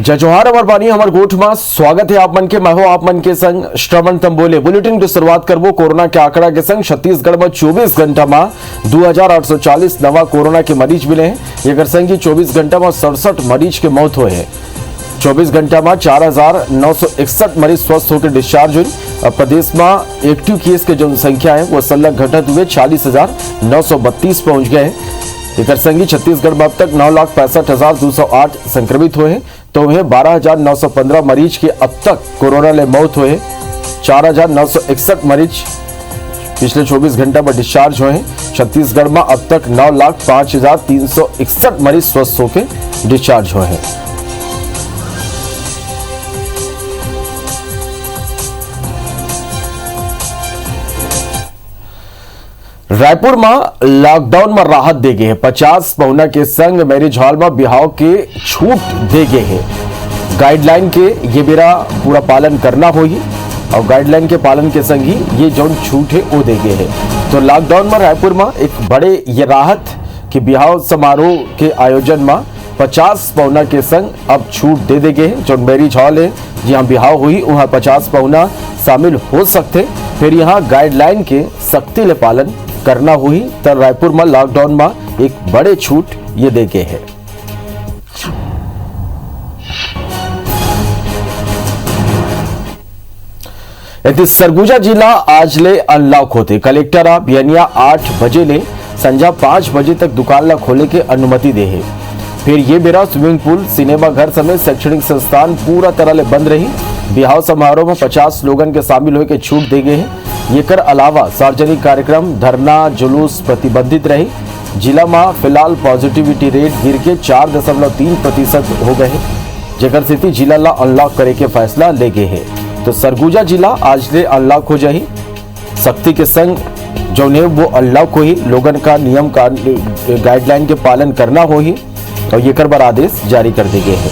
जय जोहार अमर बानी हमार गोठ में स्वागत है आप मन के। मैं हो आप मन के संग श्रवण तम बोले। बुलेटिन की शुरुआत करबो कोरोना के आंकड़ा के संग। छत्तीसगढ़ में 24 घंटा में 2840 नवा कोरोना के मरीज मिले हैं। एक संग ही 24 घंटा में 67 मरीज के मौत हुए हैं। 24 घंटा में 4961 मरीज स्वस्थ होकर डिस्चार्ज हुए। अब प्रदेश में एक्टिव केस के जो संख्या है वो सलग घटत हुए 40,932 पहुंच गए हैं। एक संगी छत्तीसगढ़ में अब तक 9,65,208 संक्रमित हुए हैं, तो वहीं 12,915 मरीज के अब तक कोरोना ले मौत हुए। 4,961 मरीज पिछले 24 घंटा में डिस्चार्ज हुए हैं। छत्तीसगढ़ में अब तक 9,05,361 मरीज स्वस्थ होकर डिस्चार्ज हुए हैं। रायपुर में लॉकडाउन में राहत दे गए हैं। 50 पहुना के संग मैरिज हॉल में बिहाव के छूट दे गए हैं। गाइडलाइन के ये बेरा पूरा पालन करना होगी और गाइडलाइन के पालन के संग ही ये जो छूट है वो दे गए हैं। तो लॉकडाउन में रायपुर में एक बड़े ये राहत कि बिहाव समारोह के आयोजन में 50 पहुना के संग अब छूट दे गए हैं। जो मैरिज हॉल है जहाँ बिहाव हुई वहाँ 50 पहुना शामिल हो सकते, फिर यहाँ गाइडलाइन के सख्ती ले पालन करना हुई। तो रायपुर में लॉकडाउन में एक बड़े छूट ये दे गए हैं। सरगुजा जिला आज ले अनलॉक होते। कलेक्टर बियनिया 8 बजे ले संजा 5 बजे तक दुकान ला खोले के अनुमति दे है। फिर ये बेरा स्विमिंग पूल, सिनेमा घर समेत शैक्षणिक संस्थान पूरा तरह ले बंद रही। बिहाव समारोह में 50 लोगन के शामिल होकर छूट दे गए हैं। ये कर अलावा सार्वजनिक कार्यक्रम, धरना, जुलूस प्रतिबंधित रही। जिला में फिलहाल पॉजिटिविटी रेट गिर के 4.3% हो गए हैं, जेकर स्थिति जिला ला अनलॉक करे के फैसला ले गए हैं। तो सरगुजा जिला आज ले अनलॉक हो जाही। सख्ती के संग जो ने वो अनलॉक हुई, लोगन का नियम का गाइडलाइन के पालन करना होगी और ये कर बार आदेश जारी कर दिए गए हैं।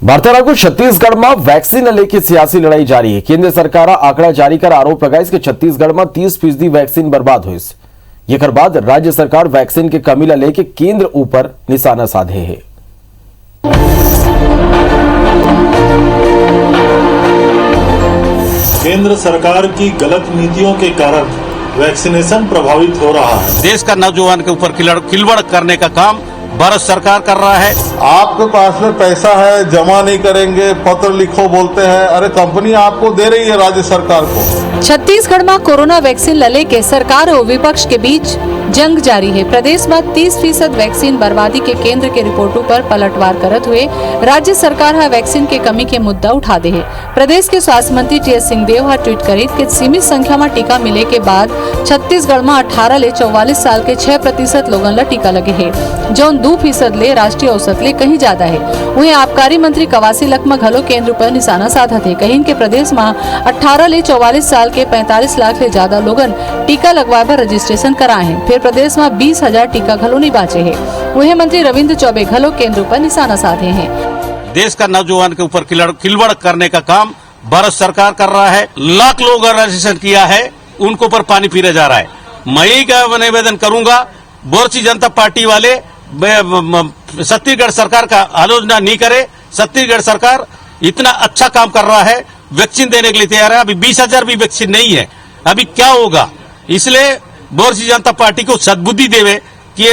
वार्तालाप छत्तीसगढ़ में वैक्सीन लेके सियासी लड़ाई जारी है। केंद्र सरकार आंकड़ा जारी कर आरोप लगाया कि छत्तीसगढ़ में 30% वैक्सीन बर्बाद हुई। ये कर बाद राज्य सरकार वैक्सीन के कमी ला लेके केंद्र ऊपर निशाना साधे है। केंद्र सरकार की गलत नीतियों के कारण वैक्सीनेशन प्रभावित हो रहा है। देश का नौजवान के ऊपर खिलवाड़ करने का काम भारत सरकार कर रहा है। आपके पास में पैसा है, जमा नहीं करेंगे, पत्र लिखो बोलते हैं। अरे कंपनी आपको दे रही है राज्य सरकार को। छत्तीसगढ़ में कोरोना वैक्सीन लले के सरकार और विपक्ष के बीच जंग जारी है। प्रदेश में 30% वैक्सीन बर्बादी के केंद्र के रिपोर्टों पर पलटवार करत हुए राज्य सरकार वैक्सीन के कमी के मुद्दा उठा दे है। प्रदेश के स्वास्थ्य मंत्री टी.एस. सिंहदेव ट्वीट करी कि सीमित संख्या में टीका मिले के बाद छत्तीसगढ़ में 18 ले 44 साल के 6% लोगन ला टीका लगे है, जो 2% ले राष्ट्रीय औसत ले कहीं ज्यादा है। वहीं आबकारी मंत्री कवासी लखमा घलो केंद्र पर निशाना साधत है। कहीं के प्रदेश में 18 ले 44 साल के 45 लाख से ज्यादा लोगन टीका लगवाए पर रजिस्ट्रेशन कराए हैं। फिर प्रदेश में 20,000 टीका घलो नहीं बाचे हैं। वहीं मंत्री रविंद्र चौबे घलो केंद्र पर निशाना साधे हैं। देश का नौजवान के ऊपर खिलवाड़ करने का काम भारत सरकार कर रहा है। लाख लोग रजिस्ट्रेशन किया है, उनको पर पानी पीरा जा रहा है। मैं यही का निवेदन करूंगा, भारतीय जनता पार्टी वाले छत्तीसगढ़ सरकार का आलोचना नहीं करे। छत्तीसगढ़ सरकार इतना अच्छा काम कर रहा है, वैक्सीन देने के लिए तैयार है। अभी 20,000 भी वैक्सीन नहीं है, अभी क्या होगा? इसलिए भारतीय जनता पार्टी को सद्बुद्धि देवे कि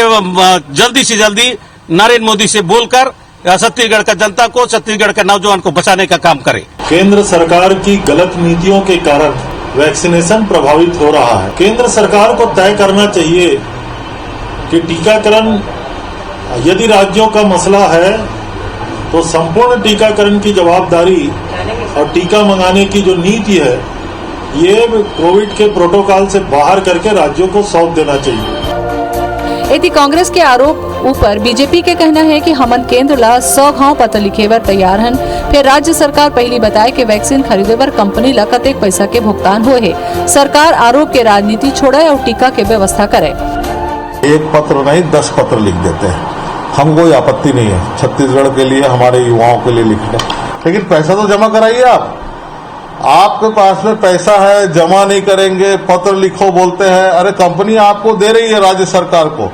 जल्दी से जल्दी नरेंद्र मोदी से बोलकर छत्तीसगढ़ का जनता को, छत्तीसगढ़ के नौजवान को बचाने का काम करे। केंद्र सरकार की गलत नीतियों के कारण वैक्सीनेशन प्रभावित हो रहा है। केंद्र सरकार को तय करना चाहिए कि टीकाकरण, यदि राज्यों का मसला है तो संपूर्ण टीकाकरण की जवाबदारी और टीका मंगाने की जो नीति है ये कोविड के प्रोटोकॉल से बाहर करके राज्यों को सौंप देना चाहिए। यदि कांग्रेस के आरोप ऊपर बीजेपी के कहना है कि हमन केंद्र ला 100 घाव पत्र लिखे बर तैयार हन। फिर राज्य सरकार पहली बताए कि वैक्सीन खरीदे बर कंपनी ला कतेक पैसा के भुगतान हुए है। सरकार आरोप के राजनीति छोड़े और टीका के व्यवस्था करे। एक पत्र नहीं 10 पत्र लिख देते हैं, हम कोई आपत्ति नहीं है छत्तीसगढ़ के लिए, हमारे युवाओं के लिए लिखना, लेकिन पैसा तो जमा कराइए आप। आपके पास में पैसा है, जमा नहीं करेंगे, पत्र लिखो बोलते हैं। अरे कंपनी आपको दे रही है राज्य सरकार को,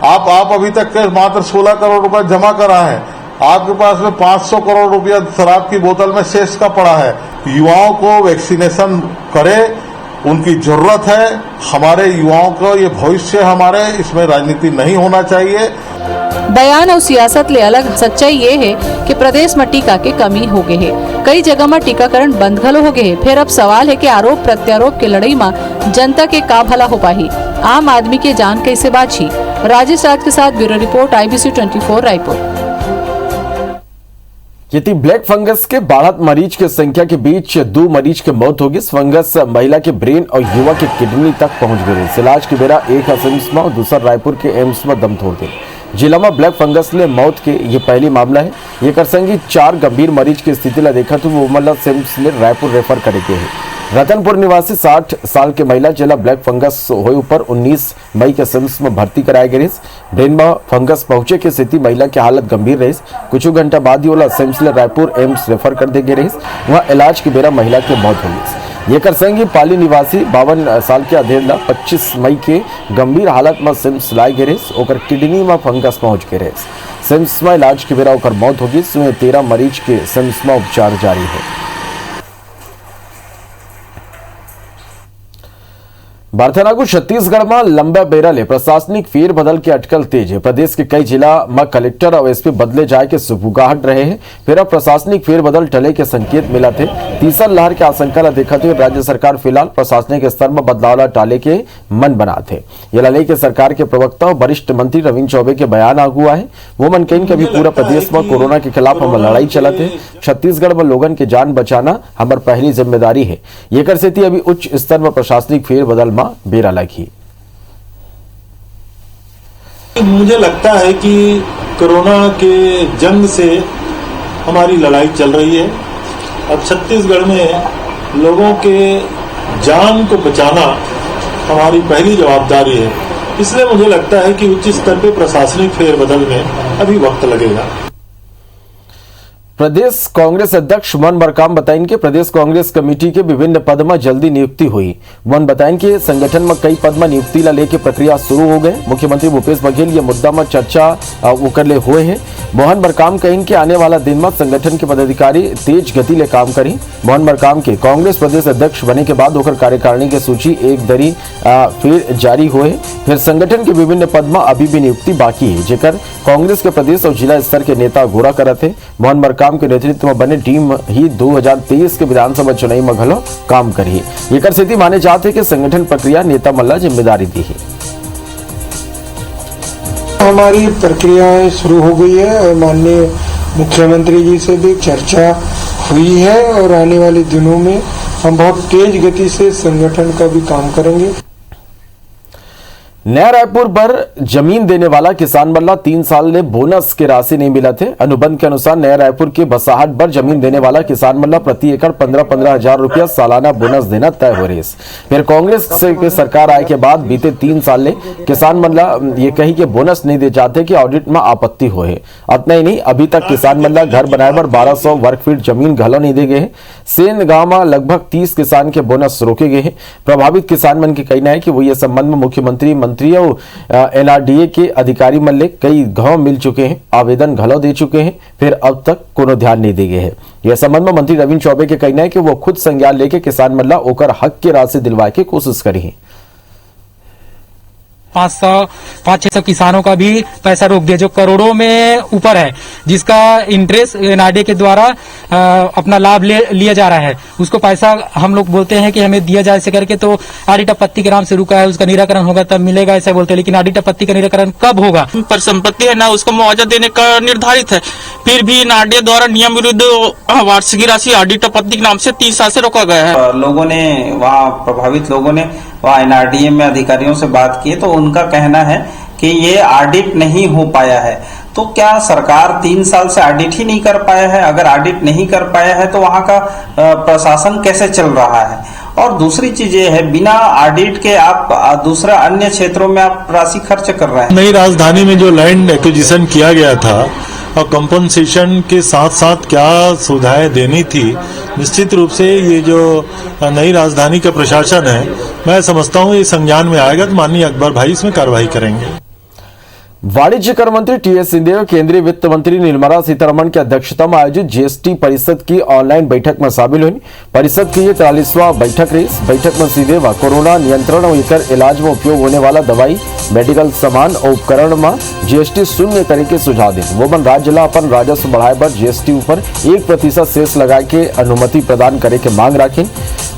आप अभी तक के मात्र 16 करोड़ रुपए जमा करा है। आपके पास में 500 करोड़ रुपया शराब की बोतल में शेष का पड़ा है। युवाओं को वैक्सीनेशन करें, उनकी जरूरत है। हमारे युवाओं को ये भविष्य, हमारे इसमें राजनीति नहीं होना चाहिए। बयान और सियासत ले अलग सच्चाई ये है कि प्रदेश में टीका के कमी हो गए है। कई जगह में टीकाकरण बंद घलो हो गए है। फिर अब सवाल है कि आरोप प्रत्यारोप के लड़ाई में जनता के का भला हो पाही, आम आदमी के जान कैसे बाची। राजेश राज के साथ ब्यूरो रिपोर्ट IBC 24 रायपुर। यदि ब्लैक फंगस के बढ़त मरीज की संख्या के बीच 2 मरीज की मौत होगी। फंगस महिला के ब्रेन और युवा के किडनी तक पहुंच गई। इलाज के बेरा एक एम्स में और दूसरा रायपुर के एम्स में दम तोड़ दे। जिला में ब्लैक फंगस ले मौत के ये पहली मामला है। ये करसंगी 4 गंभीर मरीज की स्थिति ला देखा तो वो उमरला सिम्स ले रायपुर रेफर करे गए है। रतनपुर निवासी 60 साल के महिला जिला ब्लैक फंगस होए ऊपर 19 मई के सिम्स में भर्ती कराए गए। ब्रेन में फंगस पहुंचे की स्थिति महिला की हालत गंभीर रही। कुछ घंटा बाद ही सिम्स ले रायपुर एम्स रेफर कर दे गए। वहाँ इलाज के बेरा महिला की मौत हुई। ये करसंगी पाली निवासी 52 साल के अधेड़ला 25 मई के गंभीर हालत में सिम्स लाए गए। ओकर किडनी में फंगस पहुंच गए। सिम्स में इलाज के बेरा ओकर मौत होगी। 13 मरीज के सिम्स में उपचार जारी है। बारथानागु छत्तीसगढ़ में लंबा बेरा ले प्रशासनिक फेर बदल के अटकल तेज है। प्रदेश के कई जिला में कलेक्टर और एसपी बदले जाए के सुबुगाहट रहे हैं। फिर अब प्रशासनिक फेर बदल टले के संकेत मिला थे। तीसरा लहर के आशंका ला देखते हुए राज्य सरकार फिलहाल प्रशासनिक स्तर में बदलाव टाले के मन बना थे। ये लाले के सरकार के प्रवक्ता और वरिष्ठ मंत्री रविंद्र चौबे के बयान आगुआ है। वो मन कहीं कभी पूरा प्रदेश में कोरोना के खिलाफ हम लड़ाई चलते है। छत्तीसगढ़ में लोगन के जान बचाना हमारी पहली जिम्मेदारी है। ये कर से अभी उच्च स्तर में प्रशासनिक फेर बदल बेरा लगी। मुझे लगता है कि कोरोना के जंग से हमारी लड़ाई चल रही है। अब छत्तीसगढ़ में लोगों के जान को बचाना हमारी पहली जवाबदारी है। इसलिए मुझे लगता है कि उच्च स्तर पे प्रशासनिक फेरबदल में अभी वक्त लगेगा। प्रदेश कांग्रेस अध्यक्ष मोहन मरकाम बताएं कि प्रदेश कांग्रेस कमेटी के विभिन्न पद में जल्दी नियुक्ति हुई। मोहन बताएं कि संगठन में कई पद में नियुक्ति ला लेके प्रक्रिया शुरू हो गए। मुख्यमंत्री भूपेश बघेल ये मुद्दा में चर्चा कर ले हुए हैं। मोहन मरकाम कहें कि आने वाला दिन में संगठन के पदाधिकारी तेज गति ले काम करें। मोहन मरकाम के कांग्रेस प्रदेश अध्यक्ष बने के बाद होकर कार्यकारिणी की सूची एक दरी फिर जारी हुए। फिर संगठन के विभिन्न पद में अभी भी नियुक्ति बाकी है, जेकर कांग्रेस के प्रदेश और जिला स्तर के नेता घोड़ा करत थे। मोहन मरकाम के नेतृत्व में बने टीम ही 2023 के विधानसभा चुनाव में घलो काम करी। ये कर स्थिति माने जाते कि संगठन प्रक्रिया नेता मल्ला जिम्मेदारी दी है। हमारी प्रक्रियाएं शुरू हो गई है और माननीय मुख्यमंत्री जी से भी चर्चा हुई है और आने वाले दिनों में हम बहुत तेज गति से संगठन का भी काम करेंगे। नया रायपुर पर जमीन देने वाला किसान बल्ला 3 साल ने बोनस की राशि नहीं मिला थे। अनुबंध के अनुसार नया रायपुर के बसाहट पर जमीन देने वाला किसान बल्ला प्रति एकड़ 15-15 हजार रुपया सालाना बोनस देना तय हो रही। फिर कांग्रेस के सरकार आए के बाद बीते 3 साल ने किसान बल्ला ये कही कि बोनस नहीं दे जाते कि ऑडिट में आपत्ति हो है। इतना ही नहीं, अभी तक किसान बल्ला घर बनाए पर 1200 वर्ग फीट जमीन घलो नहीं दे गए। सेन गांव में लगभग 30 किसान के बोनस रोके गए हैं। प्रभावित किसान मन के कहना है कि वो ये संबंध में मुख्यमंत्री मंत्री और NRDA के अधिकारी मल्ले कई गांव मिल चुके हैं, आवेदन घलो दे चुके हैं, फिर अब तक कोनो ध्यान नहीं दे गए हैं। यह संबंध में मंत्री रविंद्र चौबे के कहना है कि वो खुद संज्ञान लेके किसान मल्ला ओकर हक की राशि दिलवाए की कोशिश करी है। 500-600 किसानों का भी पैसा रोक दिया जो करोड़ों में ऊपर है, जिसका इंटरेस्ट NRDA के द्वारा अपना लाभ लिया जा रहा है। उसको पैसा हम लोग बोलते हैं कि हमें दिया जाए ऐसे करके, तो ऑडिट आपत्ति के नाम से रुका है। उसका निराकरण होगा तब मिलेगा ऐसा बोलते हैं, लेकिन ऑडिट आपत्ति का निराकरण कब होगा? पर संपत्ति है ना, उसको मुआवजा देने का निर्धारित है, फिर भी NRDA द्वारा नियम विरुद्ध वार्षिक राशि ऑडिट आपत्ति के नाम से 30 साल से रोका गया है। लोगों ने वहाँ प्रभावित लोगों ने वहाँ NRDA में अधिकारियों से बात की तो उनका कहना है कि ये ऑडिट नहीं हो पाया है। तो क्या सरकार 3 साल से ऑडिट ही नहीं कर पाया है? अगर ऑडिट नहीं कर पाया है तो वहाँ का प्रशासन कैसे चल रहा है? और दूसरी चीज ये है, बिना ऑडिट के आप दूसरा अन्य क्षेत्रों में आप राशि खर्च कर रहे हैं। नई राजधानी में जो लैंड एक्विजिशन किया गया था और कंपनसेशन के साथ साथ क्या सुविधाएं देनी थी। निश्चित रूप से ये जो नई राजधानी का प्रशासन है, मैं समझता हूँ ये संज्ञान में आएगा तो माननीय अकबर भाई इसमें कार्रवाई करेंगे। वाणिज्य कर मंत्री टीएस सिंहदेव केंद्रीय वित्त मंत्री निर्मला सीतारमण की अध्यक्षता में आयोजित जीएसटी परिषद की ऑनलाइन बैठक में शामिल हुई। परिषद की ये 43वां बैठक रही। बैठक में सिंहदेव कोरोना नियंत्रण और एकर इलाज में उपयोग होने वाला दवाई, मेडिकल सामान और उपकरण में जीएसटी शून्य करे के सुझाव दी। वो राज्य ला अपन राजस्व बढ़ाए पर जीएसटी ऊपर 1% शेष लगा के अनुमति प्रदान करे के मांग रखी।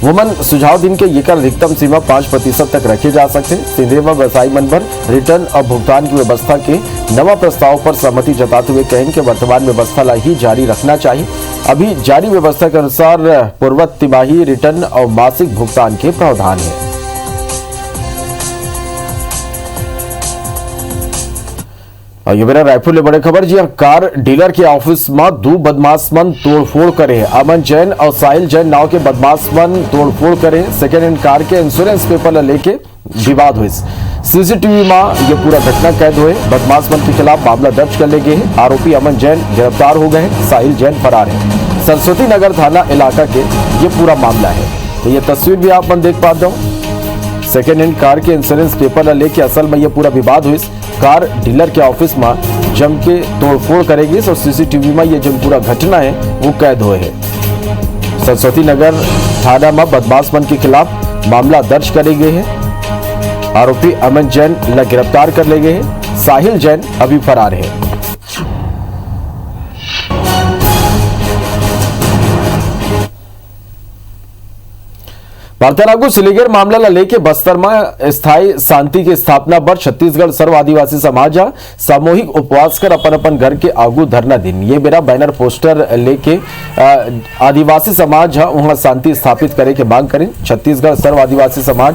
वोमन सुझाव दिन के ये अधिकतम सीमा 5% तक रखे जा सकते। सिंहदेव व्यवसायी मन पर रिटर्न और भुगतान की व्यवस्था के नवा प्रस्ताव पर सहमति जताते हुए कहें कि वर्तमान व्यवस्था ला ही जारी रखना चाहिए। अभी जारी व्यवस्था के अनुसार पूर्वत तिमाही रिटर्न और मासिक भुगतान के प्रावधान है। और ये मेरा रायपुर ले बड़े खबर जी। कार डीलर के ऑफिस में 2 बदमाश मन तोड़फोड़ करे। अमन जैन और साहिल जैन नाव के बदमाश मन तोड़फोड़ करे। सेकेंड हैंड कार के इंश्योरेंस पेपर लेके विवाद हुई। सीसीटीवी में ये पूरा घटना कैद हुए। बदमाश मन के खिलाफ मामला दर्ज कर ले गए हैं। आरोपी अमन जैन गिरफ्तार हो गए, साहिल जैन फरार है। सरस्वती नगर थाना इलाका के ये पूरा मामला है। तो ये तस्वीर भी आप मन देख पाते हो। सेकेंड हैंड कार के इंश्योरेंस पेपर लेके असल में ये पूरा विवाद हुई। कार डीलर के ऑफिस में जम के तोड़फोड़ करेगी और सीसीटीवी में ये जो पूरा घटना है वो कैद हुए है। सरस्वती नगर थाना में बदमाश मन के खिलाफ मामला दर्ज करे गए हैं। आरोपी अमन जैन गिरफ्तार कर ले गए हैं। साहिल जैन अभी फरार है। वार्तालागू सिलीगुड़ी मामला ला लेके बस्तर में स्थायी शांति की स्थापना पर छत्तीसगढ़ सर्व आदिवासी समाज सामूहिक उपवास कर अपन घर के आगू धरना दिन। ये मेरा बैनर पोस्टर लेके आदिवासी समाज वहां शांति स्थापित करे के मांग करें। छत्तीसगढ़ सर्व आदिवासी समाज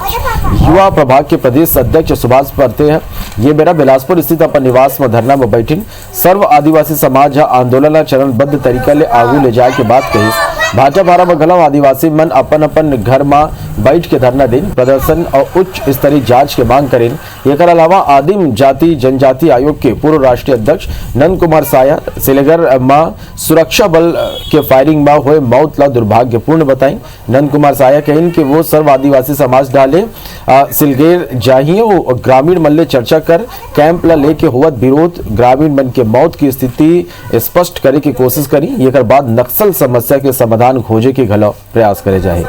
युवा प्रभाग के प्रदेश अध्यक्ष सुभाष पड़ते हैं ये मेरा बिलासपुर स्थित अपन निवास में धरना में बैठे। सर्व आदिवासी समाज आंदोलन चरणबद्ध तरीका ले आगू ले जाए के बात कही। भाजपा भारा में गलम आदिवासी मन अपन घर में बैठ के धरना दिन प्रदर्शन और उच्च स्तरीय जांच के मांग करें। एक अलावा आदिम जाति जनजाति आयोग के पूर्व राष्ट्रीय अध्यक्ष नंद कुमार साया सिलीगुड़ी में सुरक्षा बल के फायरिंग में हुए मौत ला दुर्भाग्यपूर्ण बताई। नंद कुमार साया कहें कि वो सर्व आदिवासी समाज डाले सिलगेर जाहिए और ग्रामीण मल्ले चर्चा कर कैंप ला लेके हुआ विरोध ग्रामीण मन के मौत की स्थिति स्पष्ट करे की कोशिश करी। एक बाद नक्सल समस्या के समाधान खोजे के घलो प्रयास करे जाए।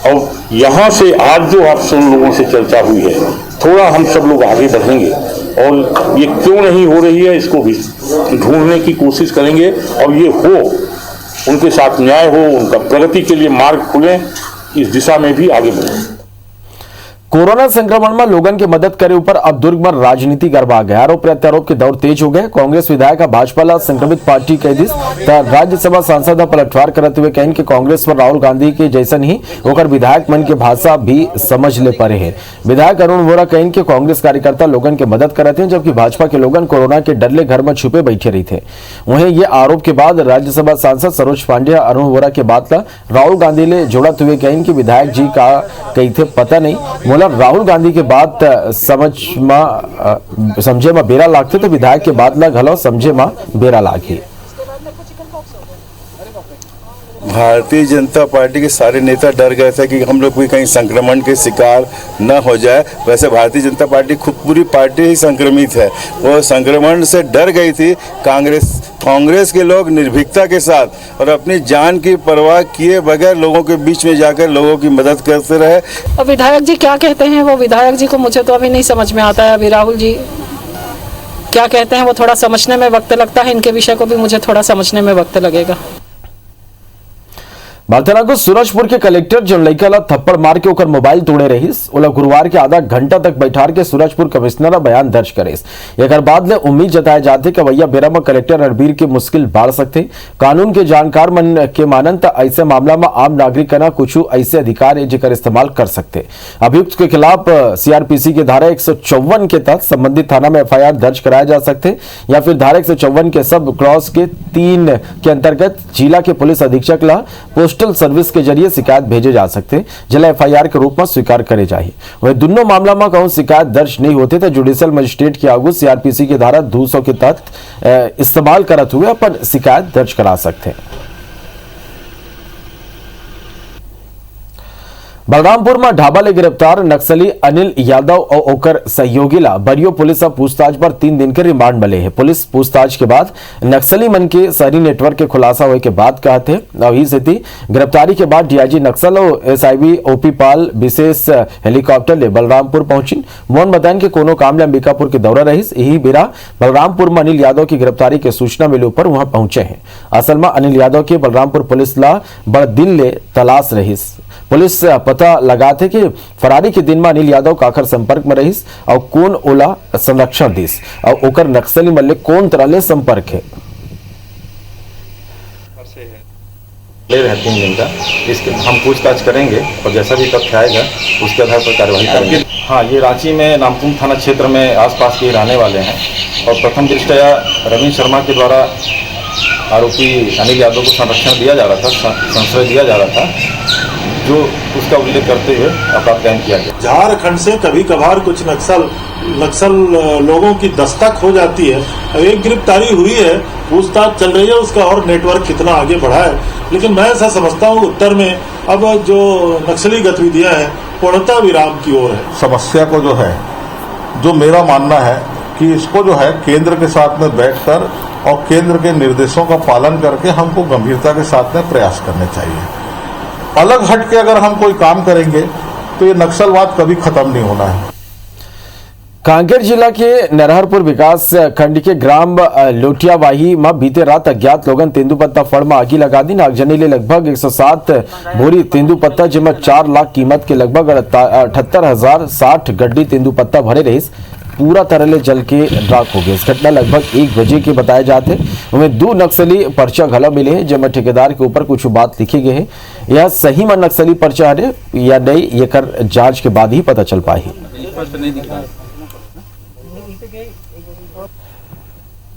और यहाँ से आज जो आप सब लोगों से चर्चा हुई है, थोड़ा हम सब लोग आगे बढ़ेंगे और ये क्यों नहीं हो रही है इसको भी ढूंढने की कोशिश करेंगे और ये हो, उनके साथ न्याय हो, उनका प्रगति के लिए मार्ग खुले, इस दिशा में भी आगे बढ़ेंगे। कोरोना संक्रमण में लोगों की मदद करे ऊपर अब दुर्ग में राजनीति गरबा गया। आरोप प्रत्यारोप के दौर तेज हो गए। कांग्रेस विधायक भाजपा ला संक्रमित पार्टी कह दी। राज्यसभा सांसद पलटवार करते हुए कहें कि कांग्रेस पर राहुल गांधी के जैसन ही होकर विधायक मन के भाषा भी समझ ले पड़े हैं। विधायक अरुण वोरा कहें कि कांग्रेस कार्यकर्ता लोगों की मदद करते हैं जबकि भाजपा के लोगों कोरोना के डरले घर में छुपे बैठे रहे थे। वहीं ये आरोप के बाद राज्यसभा सांसद सरोज पांडे अरुण वोरा के बात ला राहुल गांधी ने जोड़ते हुए कहें कि विधायक जी का कही थे पता नहीं राहुल गांधी के बात समझे में बेरा लागते तो विधायक के बात ला घलो समझे में बेरा लागे। भारतीय जनता पार्टी के सारे नेता डर गए थे कि हम लोग भी कहीं संक्रमण के शिकार न हो जाए। वैसे भारतीय जनता पार्टी खुद पूरी पार्टी ही संक्रमित है, वो संक्रमण से डर गई थी। कांग्रेस के लोग निर्भीकता के साथ और अपनी जान की परवाह किए बगैर लोगों के बीच में जाकर लोगों की मदद करते रहे। और विधायक जी क्या कहते हैं, वो विधायक जी को मुझे तो अभी नहीं समझ में आता है। अभी राहुल जी क्या कहते हैं वो थोड़ा समझने में वक्त लगता है। इनके विषय को भी मुझे थोड़ा समझने में वक्त लगेगा। बालतरा सूरजपुर के कलेक्टर जो लड़का ला थप्पड़ मार के ओकर मोबाइल तोड़े रहीस ओला गुरुवार के आधा घंटा तक बैठार के सूरजपुर कमिश्नर बयान दर्ज करेस। एक बाद ले उम्मीद जताए जाते कि भैया बेरा में कलेक्टर रणबीर की मुश्किल बढ़ सकते। कानून के जानकार मन के मानन त ऐसे मामला में आम नागरिक का कुछ ऐसे अधिकार है जेकर इस्तेमाल कर सकते। अभियुक्त के खिलाफ सीआरपीसी के धारा 154 के तहत संबंधित थाना में एफआईआर दर्ज कराया जा सकते या फिर धारा 154 के सब क्लॉज के 3 के अंतर्गत जिला के पुलिस अधीक्षक ला पोस्ट पोस्टल सर्विस के जरिए शिकायत भेजे जा सकते, जिला एफआईआर के रूप में स्वीकार करे जाए। वह दोनों मामला में कहूं शिकायत दर्ज नहीं होते तो जुडिशियल मजिस्ट्रेट के आगू सीआरपीसी की धारा 200 के तहत इस्तेमाल करते हुए अपन शिकायत दर्ज करा सकते हैं। बलरामपुर में ढाबा ले गिरफ्तार नक्सली अनिल यादव और ओकर सहयोगी ला बरियो पुलिस पूछताछ पर 3 दिन के रिमांड मिले हैं। पुलिस पूछताछ के बाद नक्सली मन के शहरी नेटवर्क के खुलासा होने के बाद कहते वही स्थिति गिरफ्तारी के बाद डीआईजी नक्सल और एसआईबी ओपी पाल विशेष हेलीकॉप्टर ले बलरामपुर पहुंची। मोहन बताएं कि कोनो काम ले अंबिकापुर के दौरा रहीस, यही बेरा बलरामपुर में अनिल यादव की गिरफ्तारी की सूचना मिले पर वहां पहुंचे हैं। असल में अनिल यादव के बलरामपुर पुलिस ला बड़ दिन ले तलाश रहीस। पुलिस पता लगाते कि फरारी के दिन में अनिल यादव काकर संपर्क में रहीस और कौन ओला संरक्षण दीस और ओकर नक्सली मल्ले कौन तरह ले संपर्क है। ले रहे 3 दिन का, इसके हम पूछताछ करेंगे और जैसा भी तथ्य आएगा उसके आधार पर कार्रवाई करेंगे। हाँ, ये रांची में नामकुम थाना क्षेत्र में आसपास के रहने वाले हैं और प्रथम दृष्टया रवीन शर्मा के द्वारा आरोपी अनिल यादव को संरक्षण दिया जा रहा था, संश्रय दिया जा रहा था, जो उसका उल्लेख करते हुए अपराध कायम किया गया। झारखंड से कभी कभार कुछ नक्सल लोगों की दस्तक हो जाती है। एक गिरफ्तारी हुई है, पूछताछ चल रही है, उसका और नेटवर्क कितना आगे बढ़ा है, लेकिन मैं ऐसा समझता हूँ उत्तर में अब जो नक्सली गतिविधियां हैं पूर्णतः विराम की ओर है। समस्या को जो है, जो मेरा मानना है कि इसको जो है केंद्र के साथ में बैठकर और केंद्र के निर्देशों का पालन करके हमको गंभीरता के साथ में प्रयास करने चाहिए। अलग हट के अगर हम कोई काम करेंगे तो ये नक्सलवाद कभी खत्म नहीं होना है। कांकेर जिला के नरहरपुर विकास खंड के ग्राम लोटियावाही में बीते रात अज्ञात लोगन तेंदुपत्ता फड़ में आगी लगा दी। नागजनी ले लगभग 107 बोरी तेंदुपत्ता जिसमें 4 लाख कीमत के लगभग 78,060 गड्डी तेंदुपत्ता भरे रही पूरा तरह ले जल के राख हो गए। इस घटना लगभग 1 बजे के बताए जाते। उनमें 2 नक्सली पर्चा घला मिले हैं, जिसमें ठेकेदार के ऊपर कुछ बात लिखे गए हैं। यह सही में नक्सली पर्चा है या नहीं, ये कर जांच के बाद ही पता चल पाई।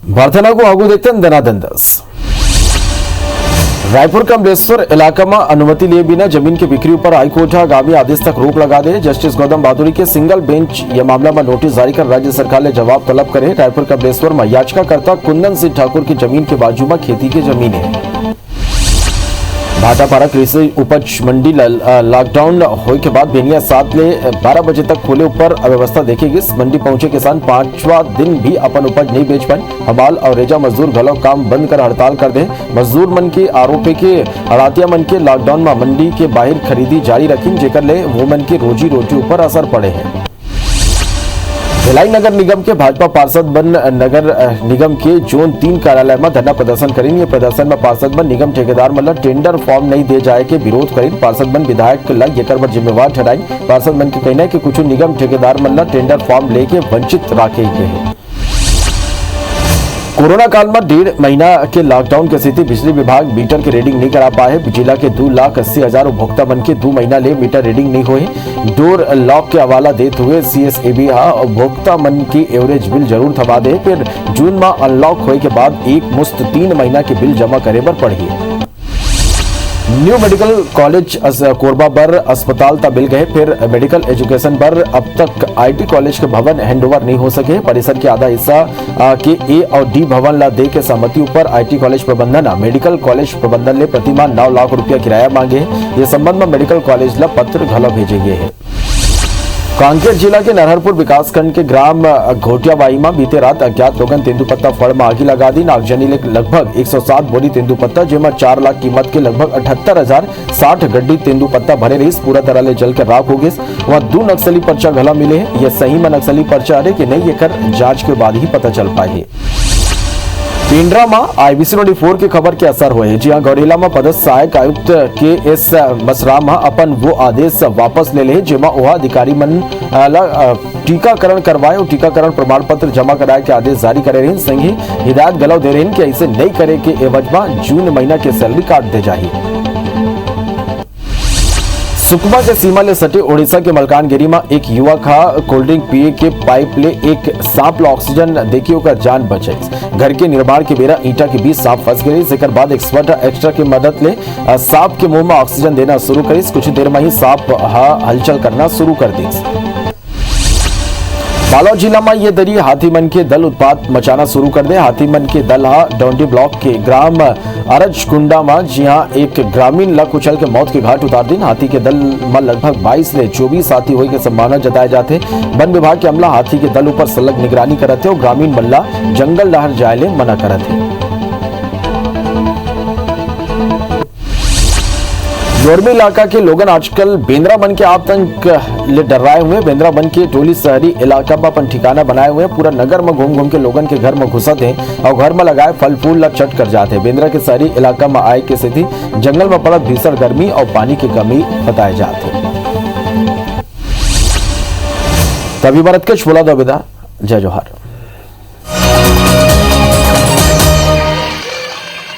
वार्ता को आगू देखते हैं दनादंदस। रायपुर कमलेश्वर इलाका में अनुमति लिए बिना जमीन की बिक्री पर हाईकोर्ट आगामी आदेश तक रोक लगा दे। जस्टिस गौतम बहादुरी के सिंगल बेंच यह मामला में नोटिस जारी कर राज्य सरकार ने जवाब तलब करे। रायपुर कमलेश्वर में याचिकाकर्ता कुंदन सिंह ठाकुर की जमीन के बाजू में खेती की जमीन है। भाटापारा कृषि उपज मंडी लॉकडाउन होने के बाद बेनिया 7 ले 12 बजे तक खोले ऊपर अव्यवस्था देखेगी। मंडी पहुंचे किसान 5वां दिन भी अपन उपज नहीं बेच पाए। हमाल और रेजा मजदूर घलो काम बंद कर हड़ताल कर दे। मजदूर मन के आरोप के अड़ातिया मन के लॉकडाउन में मंडी के बाहर खरीदी जारी रखी, जेकर ले वो मन की रोजी रोटी ऊपर असर पड़े हैं। भिलाई नगर निगम के भाजपा पार्षद बन नगर निगम के जोन 3 कार्यालय में धरना प्रदर्शन करेंगे। प्रदर्शन में पार्षद बन निगम ठेकेदार मतलब टेंडर फॉर्म नहीं दे जाए के विरोध करें। पार्षद बन विधायक लग ये पर जिम्मेवार ठहराई। पार्षद बन के कहना है कि कुछ निगम ठेकेदार मतलब टेंडर फॉर्म लेके वंचित रखे गए हैं। कोरोना काल में 1.5 महीना के लॉकडाउन की स्थिति बिजली विभाग मीटर की रीडिंग नहीं करा पाए। जिला के 2,80,000 उपभोक्ता बन के 2 महीना ले मीटर रीडिंग नहीं हुए। डोर लॉक के हवाला देते हुए CSAB उपभोक्ता मन की एवरेज बिल जरूर थमा दे। फिर जून में अनलॉक होने के बाद एक मुश्त 3 महीना के बिल जमा करे पर पड़ी। न्यू मेडिकल कॉलेज कोरबा पर अस्पताल तबिल गए। फिर मेडिकल एजुकेशन पर अब तक IT कॉलेज के भवन हैंडओवर नहीं हो सके। परिसर के आधा हिस्सा के A और D भवन ला दे के सहमति ऊपर IT कॉलेज प्रबंधन मेडिकल कॉलेज प्रबंधन ले प्रतिमाह 9 लाख रुपया किराया मांगे। ये संबंध में मेडिकल कॉलेज ला पत्र घलो भेजे गए हैं। कांकेर जिला के नरहरपुर विकासखंड के ग्राम घोटियाबाई में बीते रात अज्ञात लोगन तेंदुपत्ता फड़ में आगी लगा दी। नागजनी ले लगभग 107 बोरी तेंदुपत्ता जिसमें 4 लाख कीमत के लगभग 78,060 गड्डी तेंदुपत्ता भरे रही पूरा तरह ले जल कर राख हो गए। वहाँ 2 नक्सली पर्चा घला मिले हैं। यह सही में नक्सली पर्चा है कि नहीं, ये कर जांच के बाद ही पता चल पाए। पिंडरा में IBC 94 की खबर के असर हुए। जी हाँ, गौरेला में पदस्थ सहायक आयुक्त KS मसराम अपन वो आदेश वापस ले ले जिमा वह अधिकारी मन टीकाकरण करवाए और टीकाकरण प्रमाण पत्र जमा कराए के आदेश जारी करे रहे। संघी हिदायत गलव दे रहे कि ऐसे नहीं करे के एवज में जून महीना के सैलरी काट दे जाए। सुकमा के सीमा ले सटे ओडिशा के मलकानगिरी में एक युवक हा कोल्ड ड्रिंक पिए के पाइप ले एक सांप ला ऑक्सीजन देखियो का जान बचाई। घर के निर्माण के बेरा ईटा के बीच सांप फंस गई, जेकर बाद एक्सपर्ट एक्स्ट्रा की मदद ले सांप के मुंह में ऑक्सीजन देना शुरू करी। कुछ देर में ही सांप हलचल करना शुरू कर दी। बालोद जिला में ये दरी हाथीमन के दल उत्पात मचाना शुरू कर दे। हाथीमन के दल हा डोंडी ब्लॉक के ग्राम अरजकुंडा में जहां एक ग्रामीण ला कुचल के मौत के घाट उतार दिन। हाथी के दल में लगभग 22 से 24 हाथी होने के संभावना जताए जाते। वन विभाग के अमला हाथी के दल ऊपर सलग निगरानी करते और ग्रामीण मल्ला जंगल लहर जाए ले मना करते। जोरमी इलाका के लोगन आजकल बेंद्रा वन के आतंक ले डराए हुए। बेंद्रा वन के टोली शहरी इलाका में अपन ठिकाना बनाए हुए। पूरा नगर में घूम घूम के लोगन के घर में घुसत हैं और घर में लगाए फल फूल ला चट कर जाते हैं। बेंद्रा के शहरी इलाका में आए के स्थिति जंगल में पड़त भीषण गर्मी और पानी की कमी बताए जाते। तभी भारत के बोला दो विदा, जय जोहार।